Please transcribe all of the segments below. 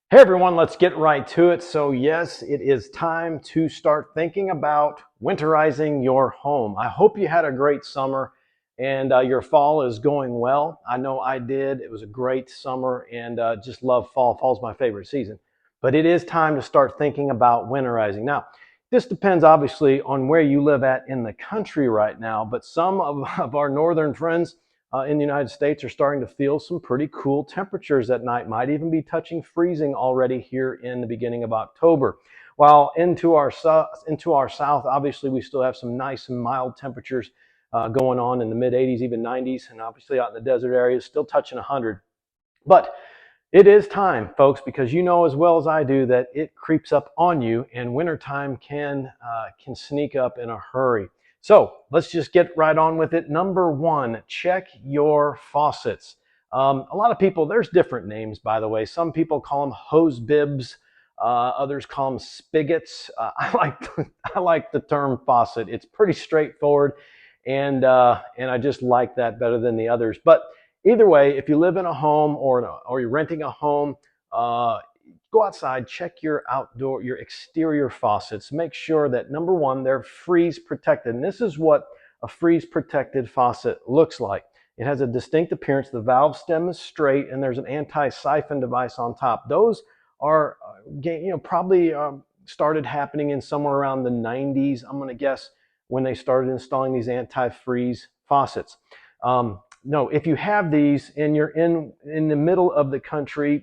Hey everyone, let's get right to it. So yes, it is time to start thinking about winterizing your home. I hope you had a great summer and your fall is going well. I know I did. It was a great summer and just love fall. Fall's my favorite season. But it is time to start thinking about winterizing. Now, this depends obviously on where you live at in the country right now, but some of our northern friends in the United States are starting to feel some pretty cool temperatures at night, might even be touching freezing already here in the beginning of October. While into our south, obviously we still have some nice and mild temperatures going on in the mid 80s, even 90s, and obviously out in the desert areas, still touching 100. But it is time, folks, because you know as well as I do that it creeps up on you, and wintertime can sneak up in a hurry. So let's just get right on with it. Number one, check your faucets. A lot of people, there's different names, by the way. Some people call them hose bibs. Others call them spigots. I like the term faucet. It's pretty straightforward, and I just like that better than the others. But either way, if you live in a home or you're renting a home, uh, go outside, check your exterior faucets. Make sure that number one, they're freeze protected. And this is what a freeze protected faucet looks like. It has a distinct appearance. The valve stem is straight, and there's an anti-siphon device on top. Those are, probably started happening in somewhere around the 90s. I'm going to guess when they started installing these anti-freeze faucets. No, if you have these and you're in the middle of the country,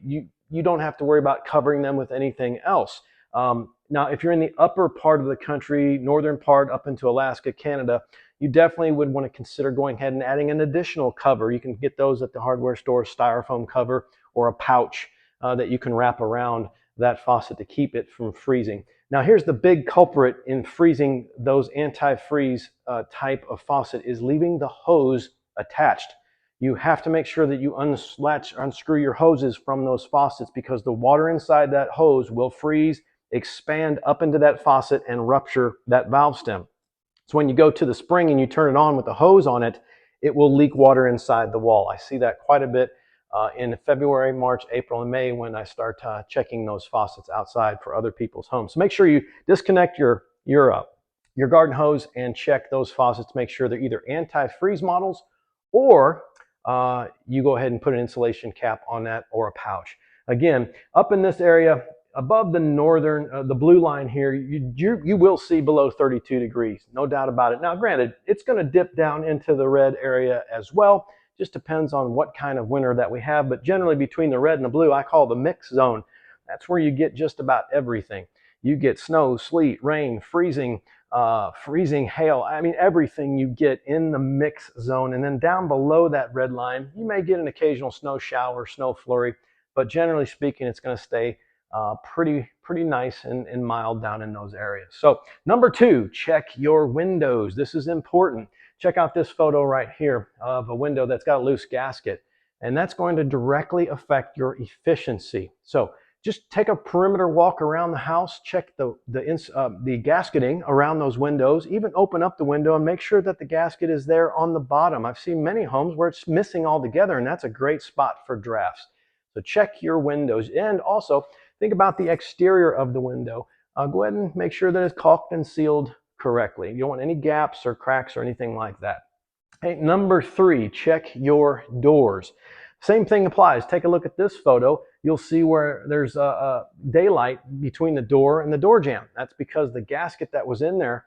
you don't have to worry about covering them with anything else. Now, if you're in the upper part of the country, northern part up into Alaska, Canada, you definitely would want to consider going ahead and adding an additional cover. You can get those at the hardware store, styrofoam cover or a pouch that you can wrap around that faucet to keep it from freezing. Now, here's the big culprit in freezing those anti-freeze type of faucet is leaving the hose attached. You have to make sure that you unscrew your hoses from those faucets because the water inside that hose will freeze, expand up into that faucet, and rupture that valve stem. So when you go to the spring and you turn it on with the hose on it, it will leak water inside the wall. I see that quite a bit in February, March, April, and May when I start checking those faucets outside for other people's homes. So make sure you disconnect your garden hose and check those faucets. Make sure they're either anti-freeze models or you go ahead and put an insulation cap on that or a pouch. Again, up in this area, above the the blue line here, you will see below 32 degrees, no doubt about it. Now, granted, it's going to dip down into the red area as well. Just depends on what kind of winter that we have. But generally between the red and the blue, I call the mix zone. That's where you get just about everything. You get snow, sleet, rain, freezing hail. I mean, everything you get in the mix zone. And then down below that red line, you may get an occasional snow shower, snow flurry. But generally speaking, it's going to stay pretty nice and mild down in those areas. So number two, check your windows. This is important. Check out this photo right here of a window that's got a loose gasket, and that's going to directly affect your efficiency. So just take a perimeter walk around the house, check the gasketing around those windows, even open up the window and make sure that the gasket is there on the bottom. I've seen many homes where it's missing altogether, and that's a great spot for drafts. So check your windows, and also think about the exterior of the window. Go ahead and make sure that it's caulked and sealed correctly. You don't want any gaps or cracks or anything like that. Hey, number three, check your doors. Same thing applies. Take a look at this photo. You'll see where there's a daylight between the door and the door jamb. That's because the gasket that was in there,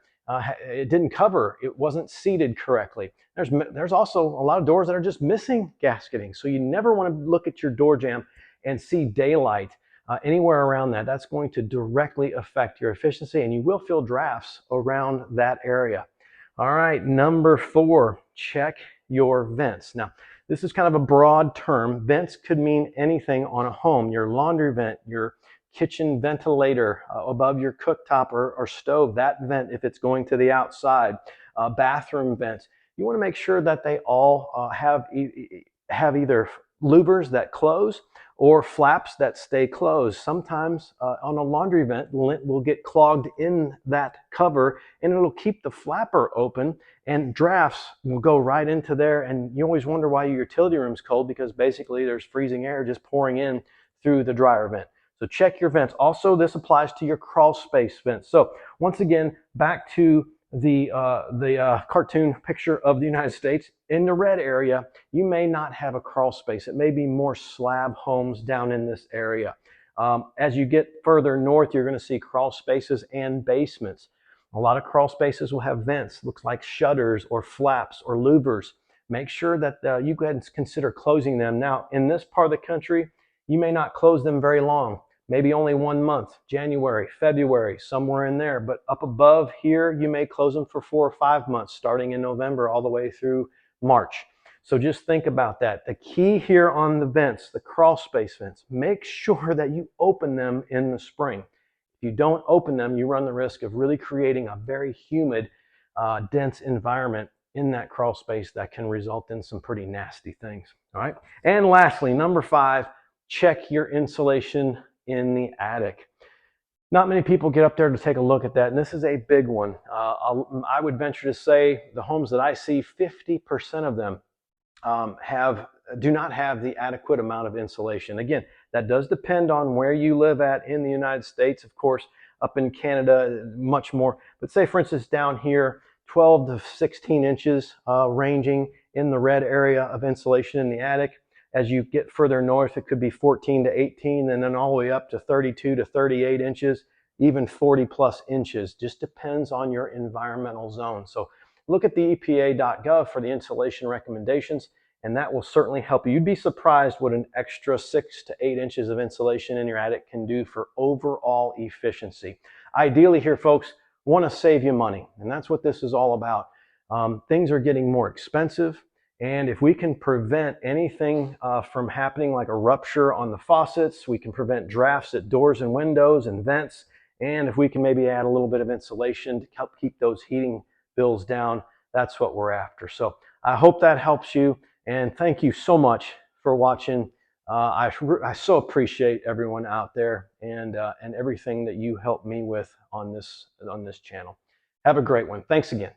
it didn't cover. It wasn't seated correctly. There's also a lot of doors that are just missing gasketing. So you never want to look at your door jamb and see daylight anywhere around that. That's going to directly affect your efficiency, and you will feel drafts around that area. All right, number four, check your vents. Now, this is kind of a broad term. Vents could mean anything on a home. Your laundry vent, your kitchen ventilator above your cooktop or stove, that vent if it's going to the outside, bathroom vents. You want to make sure that they all have either louvers that close or flaps that stay closed. Sometimes on a laundry vent, lint will get clogged in that cover and it'll keep the flapper open, and drafts will go right into there, and you always wonder why your utility room's cold, because basically there's freezing air just pouring in through the dryer vent. So check your vents. Also, this applies to your crawl space vents. So once again, back to the cartoon picture of the United States. In the red area, you may not have a crawl space. It may be more slab homes down in this area. As you get further north, you're going to see crawl spaces and basements. A lot of crawl spaces will have vents, looks like shutters or flaps or louvers. Make sure that you go ahead and consider closing them. Now, in this part of the country, you may not close them very long, maybe only 1 month, January, February, somewhere in there. But up above here, you may close them for 4 or 5 months, starting in November all the way through March. So just think about that. The key here on the vents, the crawl space vents, make sure that you open them in the spring. If you don't open them, you run the risk of really creating a very humid, dense environment in that crawl space that can result in some pretty nasty things. All right. And lastly, number 5, check your insulation in the attic. Not many people get up there to take a look at that, and this is a big one. I would venture to say the homes that I see, 50% of them do not have the adequate amount of insulation. Again, that does depend on where you live at in the United States. Of course, up in Canada, much more. But say, for instance, down here, 12 to 16 inches ranging in the red area of insulation in the attic. As you get further north, it could be 14 to 18, and then all the way up to 32 to 38 inches, even 40 plus inches. Just depends on your environmental zone. So look at the EPA.gov for the insulation recommendations, and that will certainly help you. You'd be surprised what an extra 6 to 8 inches of insulation in your attic can do for overall efficiency. Ideally here, folks, want to save you money, and that's what this is all about. Things are getting more expensive, and if we can prevent anything from happening, like a rupture on the faucets, we can prevent drafts at doors and windows and vents, and if we can maybe add a little bit of insulation to help keep those heating bills down, that's what we're after. So I hope that helps you, and thank you so much for watching. I so appreciate everyone out there and everything that you help me with on this channel. Have a great one. Thanks again.